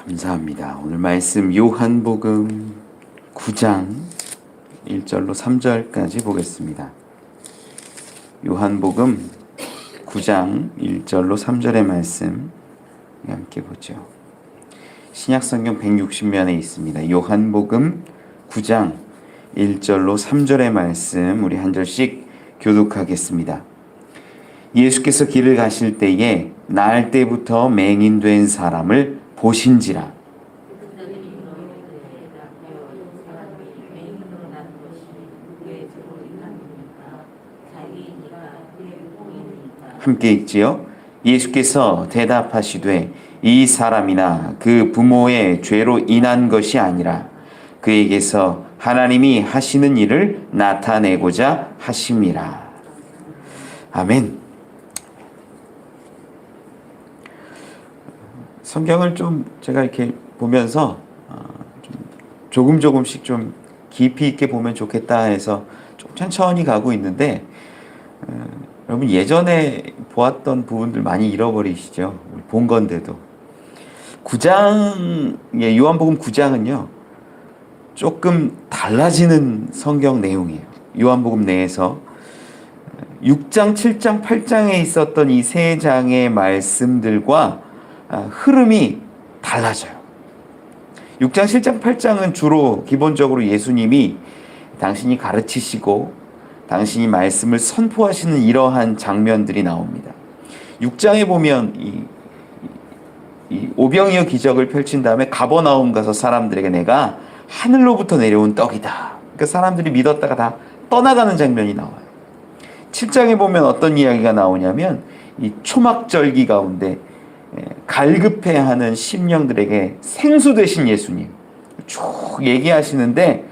감사합니다. 오늘 말씀 요한복음 9장 1절로 3절까지 보겠습니다. 요한복음 9장 1절로 3절의 말씀 함께 보죠. 신약성경 160면에 있습니다. 요한복음 9장 1절로 3절의 말씀 우리 한 절씩 교독하겠습니다. 예수께서 길을 가실 때에 나을 때부터 맹인된 사람을 보신지라. 함께 읽지요. 예수께서 대답하시되 이 사람이나 그 부모의 죄로 인한 것이 아니라 그에게서 하나님이 하시는 일을 나타내고자 하심이라. 아멘. 성경을 좀 제가 이렇게 보면서 조금씩 좀 깊이 있게 보면 좋겠다 해서 좀 천천히 가고 있는데 여러분 예전에 보았던 부분들 많이 잃어버리시죠? 본 건데도 9장 요한복음 9장은요 조금 달라지는 성경 내용이에요. 요한복음 내에서 6장, 7장, 8장에 있었던 이 세 장의 말씀들과 흐름이 달라져요. 6장, 7장, 8장은 주로 기본적으로 예수님이 당신이 가르치시고 당신이 말씀을 선포하시는 이러한 장면들이 나옵니다. 6장에 보면 이 오병이어 기적을 펼친 다음에 가버나움 가서 사람들에게 내가 하늘로부터 내려온 떡이다. 그 사람들이 믿었다가 다 떠나가는 장면이 나와요. 7장에 보면 어떤 이야기가 나오냐면 이 초막절기 가운데 갈급해하는 심령들에게 생수 되신 예수님 쭉 얘기하시는데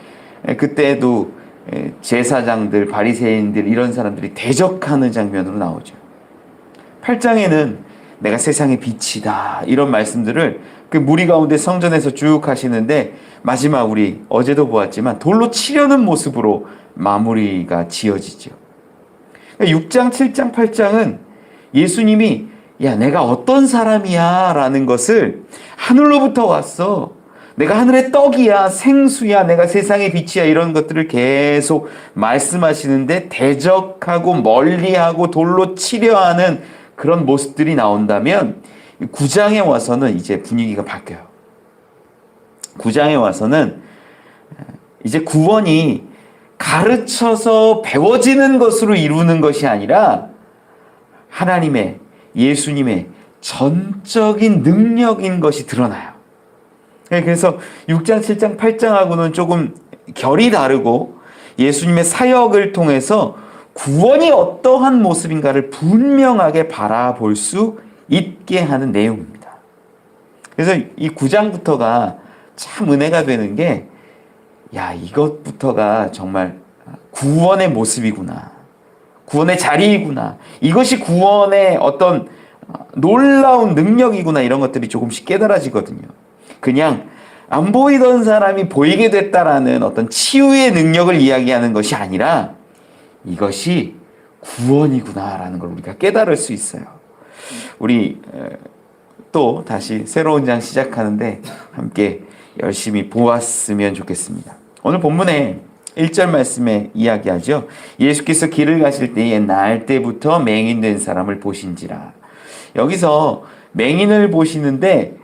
그때도 제사장들, 바리새인들 이런 사람들이 대적하는 장면으로 나오죠. 8장에는 내가 세상의 빛이다 이런 말씀들을 그 무리 가운데 성전에서 쭉 하시는데 마지막 우리 어제도 보았지만 돌로 치려는 모습으로 마무리가 지어지죠. 6장, 7장, 8장은 예수님이 야 내가 어떤 사람이야 라는 것을 하늘로부터 왔어, 내가 하늘의 떡이야, 생수야, 내가 세상의 빛이야 이런 것들을 계속 말씀하시는데 대적하고 멀리하고 돌로 치려하는 그런 모습들이 나온다면 9장에 와서는 이제 분위기가 바뀌어요. 9장에 와서는 이제 구원이 가르쳐서 배워지는 것으로 이루는 것이 아니라 하나님의 예수님의 전적인 능력인 것이 드러나요. 그래서 6장, 7장, 8장하고는 조금 결이 다르고 예수님의 사역을 통해서 구원이 어떠한 모습인가를 분명하게 바라볼 수 있게 하는 내용입니다. 그래서 이 9장부터가 참 은혜가 되는 게 야, 이것부터가 정말 구원의 모습이구나. 구원의 자리이구나. 이것이 구원의 어떤 놀라운 능력이구나. 이런 것들이 조금씩 깨달아지거든요. 그냥 안 보이던 사람이 보이게 됐다라는 어떤 치유의 능력을 이야기하는 것이 아니라 이것이 구원이구나라는 걸 우리가 깨달을 수 있어요. 우리 또 다시 새로운 장 시작하는데 함께 열심히 보았으면 좋겠습니다. 오늘 본문에 1절 말씀에 이야기하죠. 예수께서 길을 가실 때에 나을 때부터 맹인된 사람을 보신지라. 여기서 맹인을 보시는데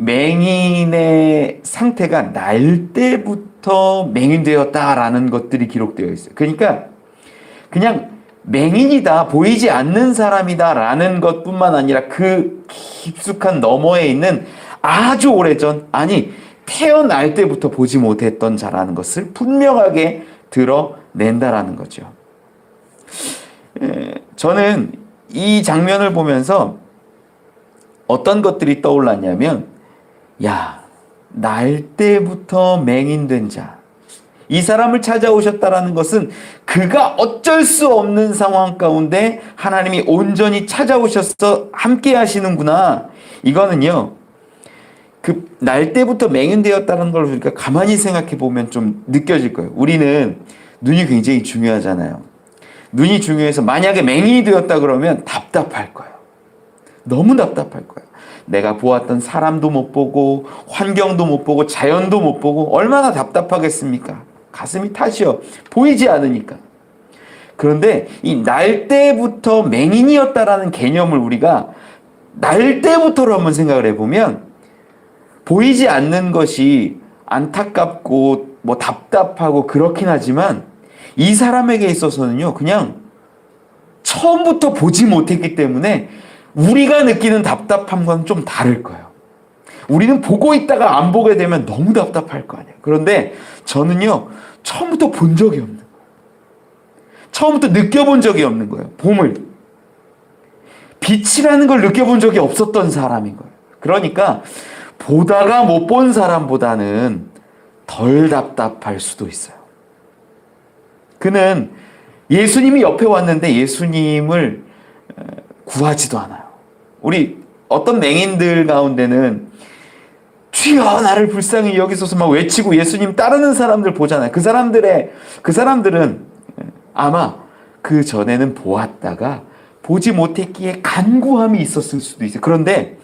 맹인의 상태가 날 때부터 맹인되었다라는 것들이 기록되어 있어요. 그러니까 그냥 맹인이다, 보이지 않는 사람이다 라는 것뿐만 아니라 그 깊숙한 너머에 있는 아주 오래전, 아니 태어날 때부터 보지 못했던 자라는 것을 분명하게 드러낸다라는 거죠. 저는 이 장면을 보면서 어떤 것들이 떠올랐냐면 야, 날 때부터 맹인된 자, 이 사람을 찾아오셨다라는 것은 그가 어쩔 수 없는 상황 가운데 하나님이 온전히 찾아오셔서 함께 하시는구나. 이거는요 그 날 때부터 맹인되었다는 걸 우리가 가만히 생각해 보면 좀 느껴질 거예요. 우리는 눈이 굉장히 중요하잖아요. 눈이 중요해서 만약에 맹인이 되었다 그러면 답답할 거예요. 너무 답답할 거예요. 내가 보았던 사람도 못 보고 환경도 못 보고 자연도 못 보고 얼마나 답답하겠습니까? 가슴이 타시어 보이지 않으니까. 그런데 이 날 때부터 맹인이었다라는 개념을 우리가 날 때부터로 한번 생각을 해보면 보이지 않는 것이 안타깝고 뭐 답답하고 그렇긴 하지만 이 사람에게 있어서는요, 그냥 처음부터 보지 못했기 때문에 우리가 느끼는 답답함과는 좀 다를 거예요. 우리는 보고 있다가 안 보게 되면 너무 답답할 거 아니에요. 그런데 저는요, 처음부터 본 적이 없는 거예요. 처음부터 느껴본 적이 없는 거예요. 봄을. 빛이라는 걸 느껴본 적이 없었던 사람인 거예요. 그러니까 보다가 못 본 사람보다는 덜 답답할 수도 있어요. 그는 예수님이 옆에 왔는데 예수님을 구하지도 않아요. 우리 어떤 맹인들 가운데는 주여 나를 불쌍히 여기소서 막 외치고 예수님 따르는 사람들 보잖아요. 그 사람들은 아마 그 전에는 보았다가 보지 못했기에 간구함이 있었을 수도 있어요. 그런데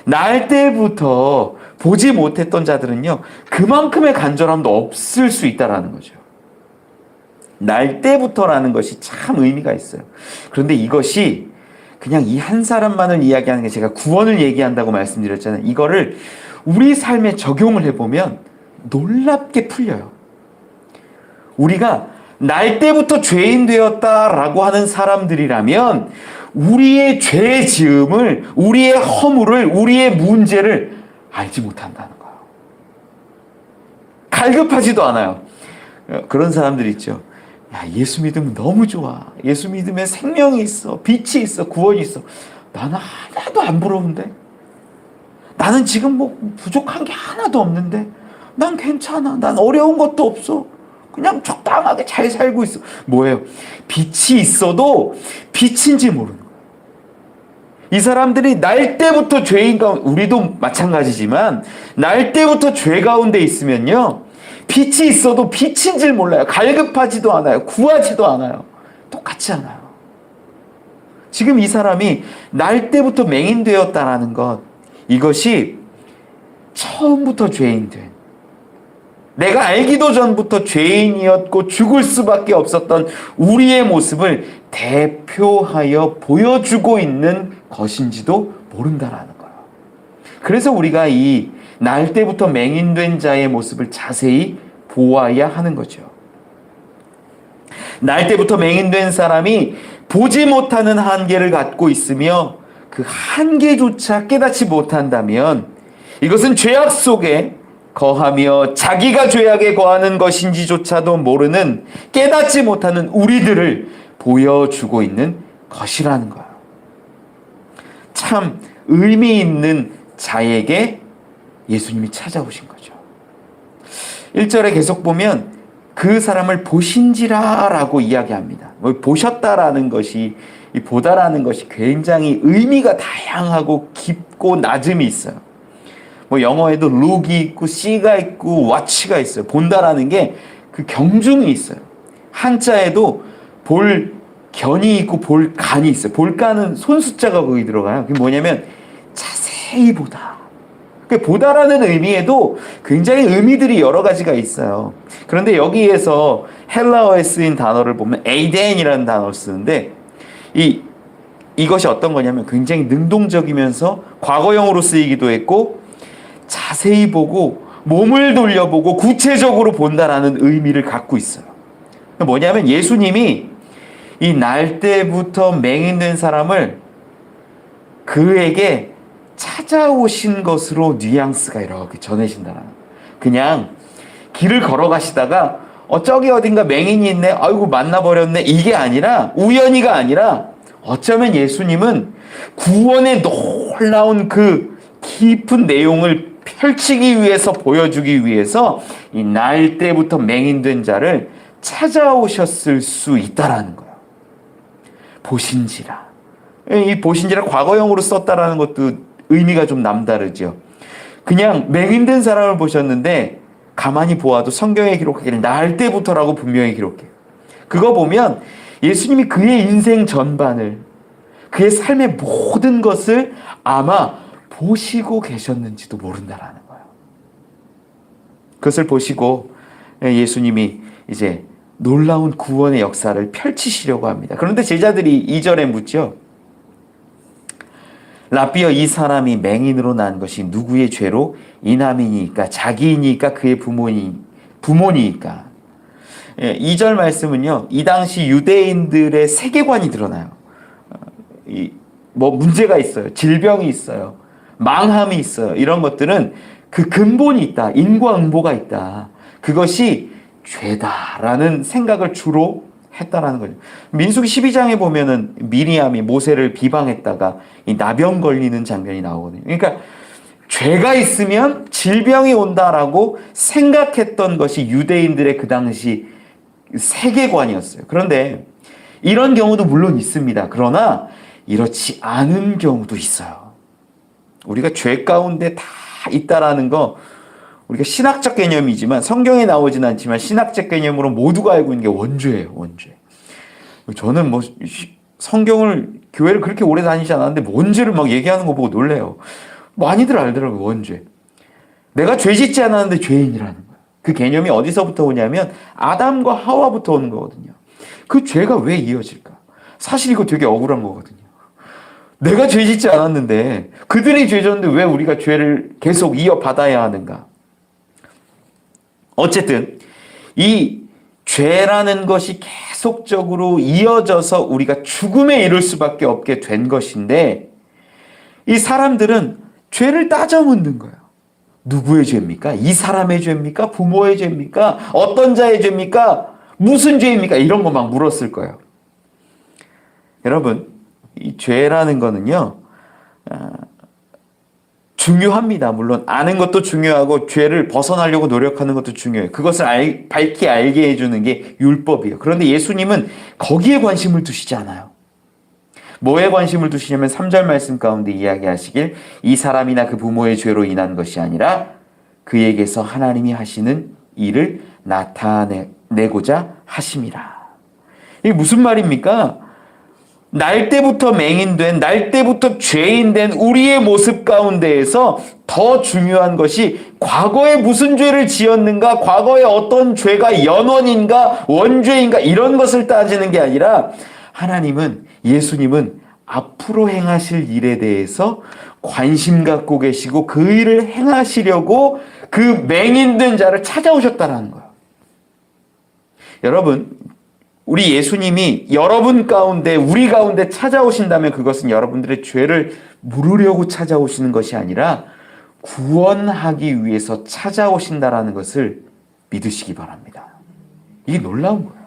날 때부터 보지 못했던 자들은요, 그만큼의 간절함도 없을 수 있다라는 거죠. 날 때부터라는 것이 참 의미가 있어요. 그런데 이것이 그냥 이 한 사람만을 이야기하는 게, 제가 구원을 얘기한다고 말씀드렸잖아요. 이거를 우리 삶에 적용을 해보면 놀랍게 풀려요. 우리가 날 때부터 죄인 되었다라고 하는 사람들이라면 우리의 죄 지음을, 우리의 허물을, 우리의 문제를 알지 못한다는 거예요. 갈급하지도 않아요. 그런 사람들 있죠. 야, 예수 믿으면 너무 좋아. 예수 믿으면 생명이 있어. 빛이 있어. 구원이 있어. 나는 하나도 안 부러운데. 나는 지금 뭐 부족한 게 하나도 없는데. 난 괜찮아. 난 어려운 것도 없어. 그냥 적당하게 잘 살고 있어. 뭐예요? 빛이 있어도 빛인지 모르는 거예요. 이 사람들이 날 때부터 죄인 가운데, 우리도 마찬가지지만 날 때부터 죄 가운데 있으면요, 빛이 있어도 빛인 줄 몰라요. 갈급하지도 않아요. 구하지도 않아요. 똑같지 않아요. 지금 이 사람이 날 때부터 맹인되었다라는 것, 이것이 처음부터 죄인된, 내가 알기도 전부터 죄인이었고 죽을 수밖에 없었던 우리의 모습을 대표하여 보여주고 있는 것인지도 모른다라는 거예요. 그래서 우리가 이 날 때부터 맹인된 자의 모습을 자세히 보아야 하는 거죠. 날 때부터 맹인된 사람이 보지 못하는 한계를 갖고 있으며 그 한계조차 깨닫지 못한다면 이것은 죄악 속에 거하며 자기가 죄악에 거하는 것인지조차도 모르는, 깨닫지 못하는 우리들을 보여주고 있는 것이라는 거예요. 참 의미 있는 자에게 예수님이 찾아오신 거죠. 1절에 계속 보면 그 사람을 보신지라 라고 이야기합니다. 보셨다라는 것이, 이 보다라는 것이 굉장히 의미가 다양하고 깊고 낮음이 있어요. 뭐 영어에도 look이 있고 see가 있고 watch가 있어요. 본다라는 게 그 경중이 있어요. 한자에도 볼 견이 있고 볼 간이 있어요. 볼간은 손숫자가 거기 들어가요. 그게 뭐냐면 자세히 보다. 보다라는 의미에도 굉장히 의미들이 여러 가지가 있어요. 그런데 여기에서 헬라어에 쓰인 단어를 보면 에이덴이라는 단어를 쓰는데, 이것이 어떤 거냐면 굉장히 능동적이면서 과거형으로 쓰이기도 했고, 자세히 보고 몸을 돌려보고 구체적으로 본다라는 의미를 갖고 있어요. 뭐냐면 예수님이 이 날 때부터 맹인된 사람을 그에게 찾아오신 것으로 뉘앙스가 이렇게 전해진다는, 그냥 길을 걸어가시다가 저기 어딘가 맹인이 있네, 아이고 만나버렸네, 이게 아니라, 우연히가 아니라 어쩌면 예수님은 구원의 놀라운 그 깊은 내용을 펼치기 위해서, 보여주기 위해서 이 날 때부터 맹인된 자를 찾아오셨을 수 있다라는 거예요. 보신지라. 이 보신지라 과거형으로 썼다라는 것도 의미가 좀 남다르죠. 그냥 맹인된 사람을 보셨는데 가만히 보아도 성경에 기록하기를 날 때부터라고 분명히 기록해요. 그거 보면 예수님이 그의 인생 전반을, 그의 삶의 모든 것을 아마 보시고 계셨는지도 모른다라는 거예요. 그것을 보시고 예수님이 이제 놀라운 구원의 역사를 펼치시려고 합니다. 그런데 제자들이 2절에 묻죠. 라비어, 이 사람이 맹인으로 난 것이 누구의 죄로? 이남이니까, 자기이니까, 그의 부모니까. 2절 말씀은요, 이 당시 유대인들의 세계관이 드러나요. 뭐 문제가 있어요. 질병이 있어요. 망함이 있어요. 이런 것들은 그 근본이 있다. 인과응보가 있다. 그것이 죄다라는 생각을 주로 했다라는 거죠. 민수기 12장에 보면은 미리암이 모세를 비방했다가 이 나병 걸리는 장면이 나오거든요. 그러니까 죄가 있으면 질병이 온다라고 생각했던 것이 유대인들의 그 당시 세계관이었어요. 그런데 이런 경우도 물론 있습니다. 그러나 이렇지 않은 경우도 있어요. 우리가 죄 가운데 다 있다라는 거, 우리가 신학적 개념이지만, 성경에 나오진 않지만 신학적 개념으로 모두가 알고 있는 게 원죄예요. 원죄. 저는 뭐 성경을, 교회를 그렇게 오래 다니지 않았는데 원죄를 막 얘기하는 거 보고 놀래요. 많이들 알더라고요. 원죄. 내가 죄 짓지 않았는데 죄인이라는 거예요. 그 개념이 어디서부터 오냐면 아담과 하와부터 오는 거거든요. 그 죄가 왜 이어질까? 사실 이거 되게 억울한 거거든요. 내가 죄 짓지 않았는데 그들이 죄 졌는데 왜 우리가 죄를 계속 이어받아야 하는가? 어쨌든 이 죄라는 것이 계속적으로 이어져서 우리가 죽음에 이를 수밖에 없게 된 것인데, 이 사람들은 죄를 따져 묻는 거예요. 누구의 죄입니까? 이 사람의 죄입니까? 부모의 죄입니까? 어떤 자의 죄입니까? 무슨 죄입니까? 이런 거 막 물었을 거예요. 여러분, 이 죄라는 거는요, 중요합니다. 물론 아는 것도 중요하고 죄를 벗어나려고 노력하는 것도 중요해요. 그것을 밝히 알게 해주는 게 율법이에요. 그런데 예수님은 거기에 관심을 두시지 않아요. 뭐에 관심을 두시냐면 3절 말씀 가운데 이야기하시길, 이 사람이나 그 부모의 죄로 인한 것이 아니라 그에게서 하나님이 하시는 일을 나타내고자 하심이라. 이게 무슨 말입니까? 날 때부터 맹인된, 날 때부터 죄인된 우리의 모습 가운데에서 더 중요한 것이 과거에 무슨 죄를 지었는가, 과거에 어떤 죄가 연원인가, 원죄인가, 이런 것을 따지는 게 아니라, 하나님은, 예수님은 앞으로 행하실 일에 대해서 관심 갖고 계시고 그 일을 행하시려고 그 맹인된 자를 찾아오셨다는 거예요. 여러분, 우리 예수님이 여러분 가운데, 우리 가운데 찾아오신다면 그것은 여러분들의 죄를 물으려고 찾아오시는 것이 아니라 구원하기 위해서 찾아오신다라는 것을 믿으시기 바랍니다. 이게 놀라운 거예요.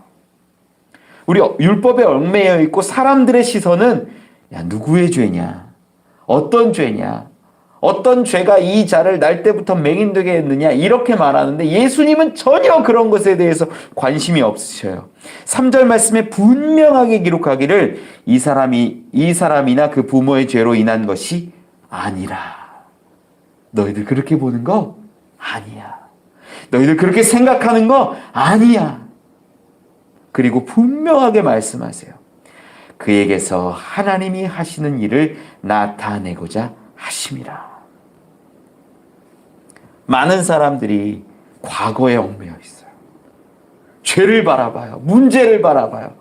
우리 율법에 얽매여 있고 사람들의 시선은, 야, 누구의 죄냐? 어떤 죄냐? 어떤 죄가 이 자를 날 때부터 맹인되게 했느냐? 이렇게 말하는데 예수님은 전혀 그런 것에 대해서 관심이 없으셔요. 3절 말씀에 분명하게 기록하기를, 이 사람이나 그 부모의 죄로 인한 것이 아니라. 너희들 그렇게 보는 거 아니야. 너희들 그렇게 생각하는 거 아니야. 그리고 분명하게 말씀하세요. 그에게서 하나님이 하시는 일을 나타내고자 하심이라. 많은 사람들이 과거에 얽매여 있어요. 죄를 바라봐요. 문제를 바라봐요.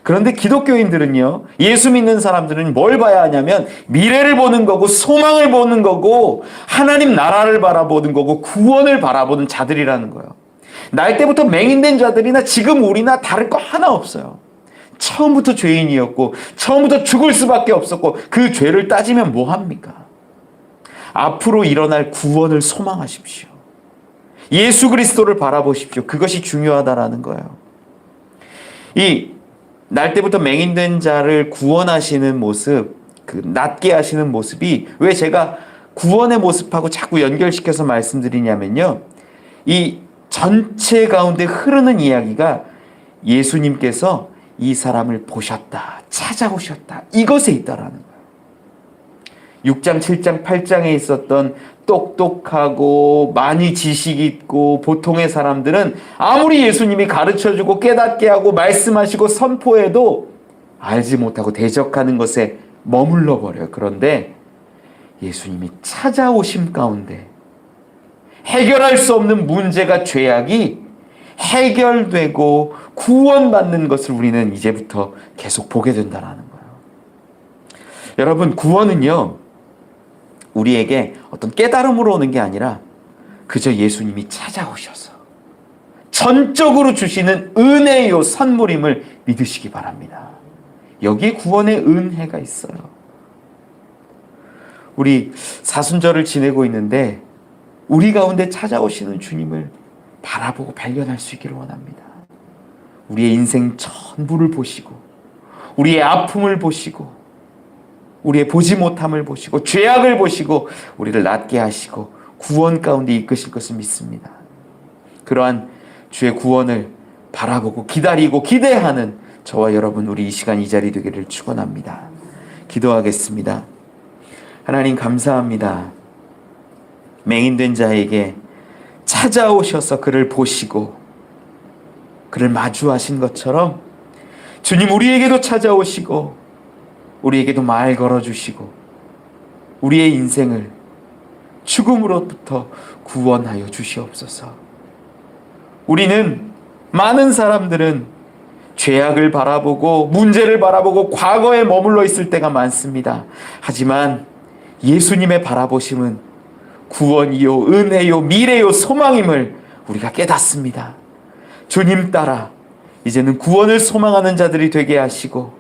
그런데 기독교인들은요, 예수 믿는 사람들은 뭘 봐야 하냐면 미래를 보는 거고, 소망을 보는 거고, 하나님 나라를 바라보는 거고, 구원을 바라보는 자들이라는 거예요. 날 때부터 맹인된 자들이나 지금 우리나 다를 거 하나 없어요. 처음부터 죄인이었고 처음부터 죽을 수밖에 없었고, 그 죄를 따지면 뭐합니까? 앞으로 일어날 구원을 소망하십시오. 예수 그리스도를 바라보십시오. 그것이 중요하다라는 거예요. 이 날 때부터 맹인된 자를 구원하시는 모습, 그 낫게 하시는 모습이 왜 제가 구원의 모습하고 자꾸 연결시켜서 말씀드리냐면요, 이 전체 가운데 흐르는 이야기가 예수님께서 이 사람을 보셨다, 찾아오셨다, 이것에 있다라는 거예요. 6장, 7장, 8장에 있었던 똑똑하고 많이 지식 있고 보통의 사람들은 아무리 예수님이 가르쳐주고 깨닫게 하고 말씀하시고 선포해도 알지 못하고 대적하는 것에 머물러 버려요. 그런데 예수님이 찾아오심 가운데 해결할 수 없는 문제가, 죄악이 해결되고 구원받는 것을 우리는 이제부터 계속 보게 된다는 거예요. 여러분, 구원은요, 우리에게 어떤 깨달음으로 오는 게 아니라 그저 예수님이 찾아오셔서 전적으로 주시는 은혜요 선물임을 믿으시기 바랍니다. 여기에 구원의 은혜가 있어요. 우리 사순절을 지내고 있는데 우리 가운데 찾아오시는 주님을 바라보고 발견할 수 있기를 원합니다. 우리의 인생 전부를 보시고, 우리의 아픔을 보시고, 우리의 보지 못함을 보시고, 죄악을 보시고 우리를 낫게 하시고 구원 가운데 이끄실 것을 믿습니다. 그러한 주의 구원을 바라보고 기다리고 기대하는 저와 여러분, 우리 이 시간 이 자리 되기를 축원합니다. 기도하겠습니다. 하나님, 감사합니다. 맹인된 자에게 찾아오셔서 그를 보시고 그를 마주하신 것처럼 주님, 우리에게도 찾아오시고 우리에게도 말 걸어주시고 우리의 인생을 죽음으로부터 구원하여 주시옵소서. 우리는, 많은 사람들은 죄악을 바라보고 문제를 바라보고 과거에 머물러 있을 때가 많습니다. 하지만 예수님의 바라보심은 구원이요, 은혜요, 미래요, 소망임을 우리가 깨닫습니다. 주님 따라 이제는 구원을 소망하는 자들이 되게 하시고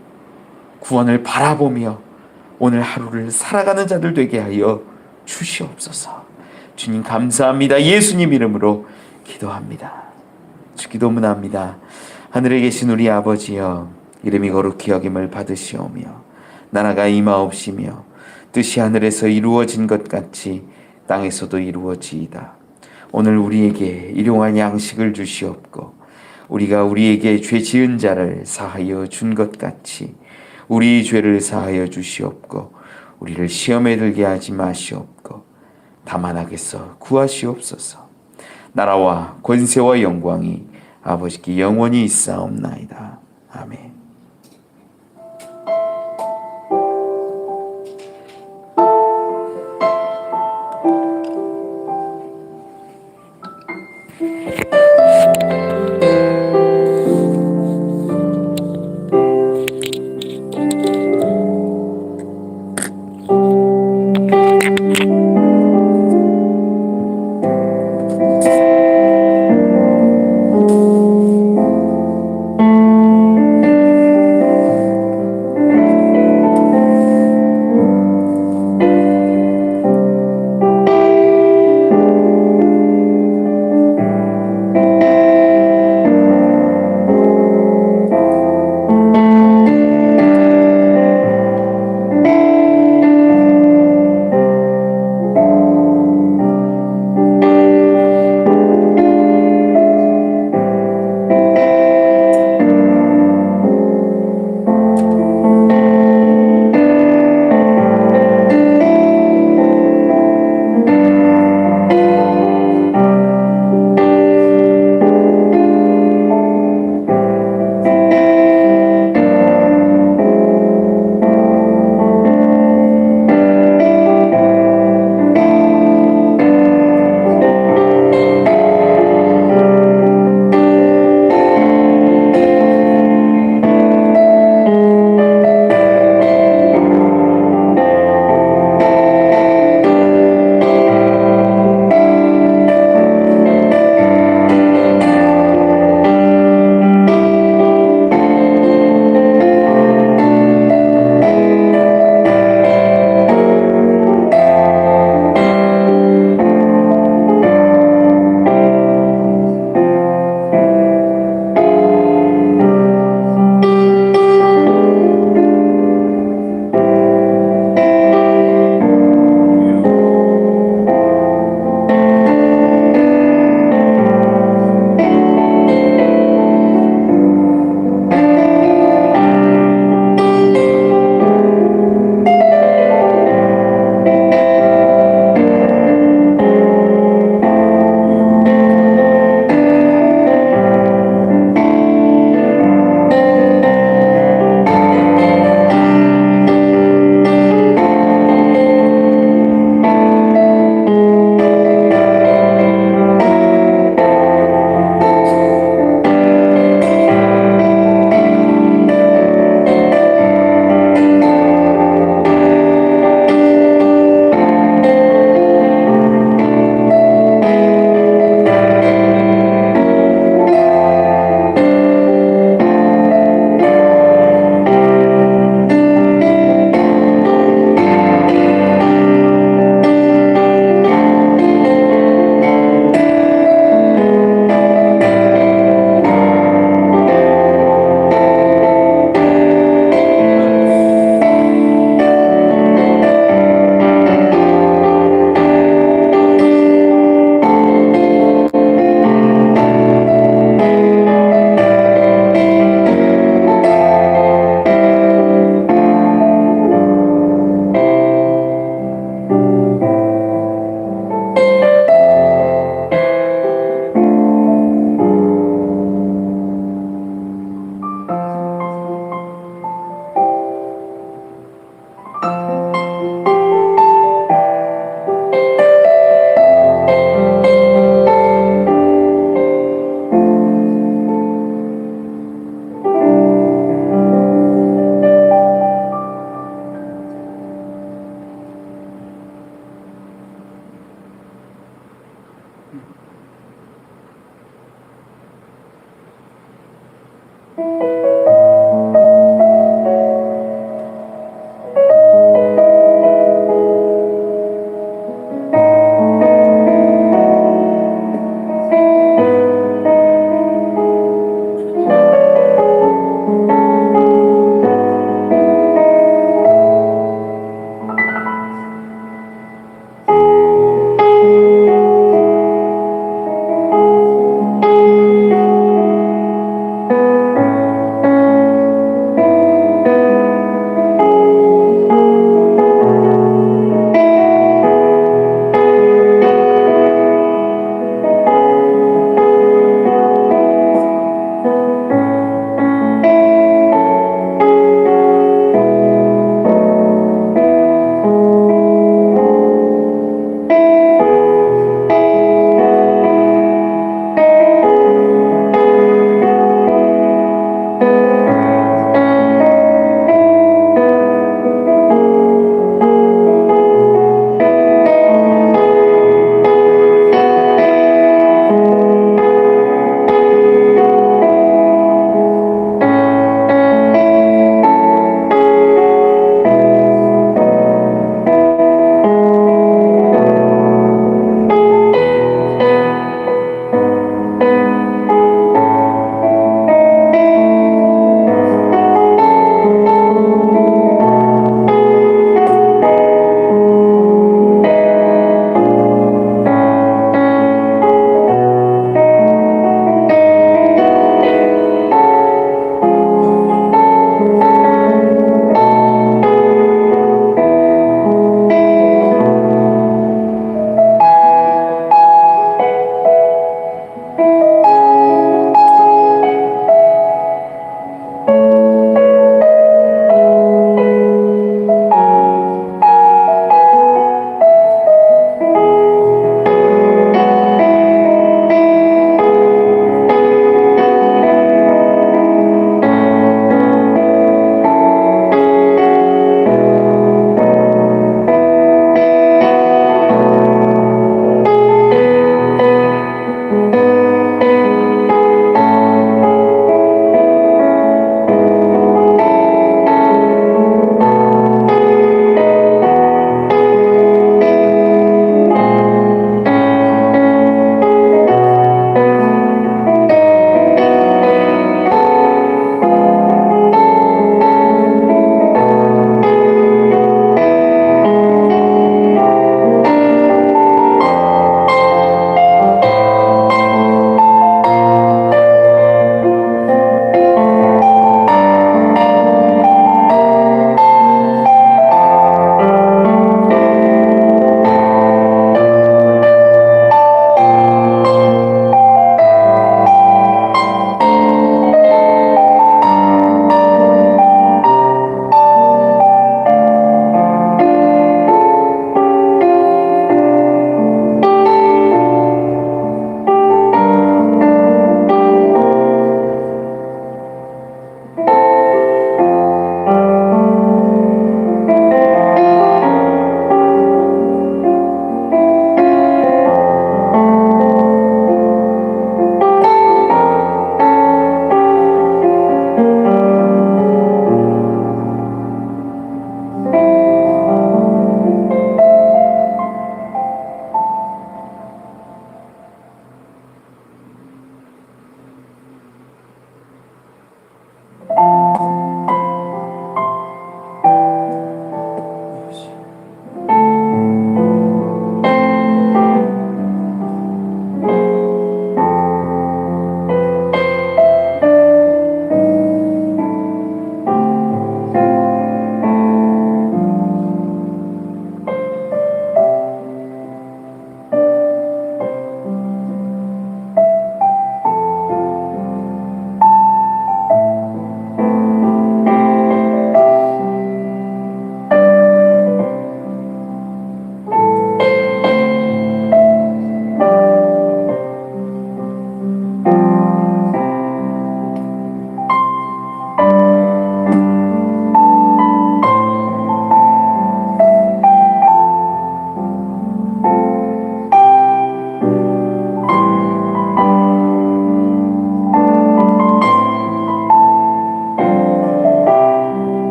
구원을 바라보며 오늘 하루를 살아가는 자들 되게 하여 주시옵소서. 주님 감사합니다. 예수님 이름으로 기도합니다. 주 기도문합니다. 하늘에 계신 우리 아버지여, 이름이 거룩히 여김을 받으시오며 나라가 임하옵시며 뜻이 하늘에서 이루어진 것 같이 땅에서도 이루어지이다. 오늘 우리에게 일용할 양식을 주시옵고 우리가 우리에게 죄 지은 자를 사하여 준 것 같이 우리 죄를 사하여 주시옵고 우리를 시험에 들게 하지 마시옵고 다만 악에서 구하시옵소서. 나라와 권세와 영광이 아버지께 영원히 있사옵나이다. 아멘.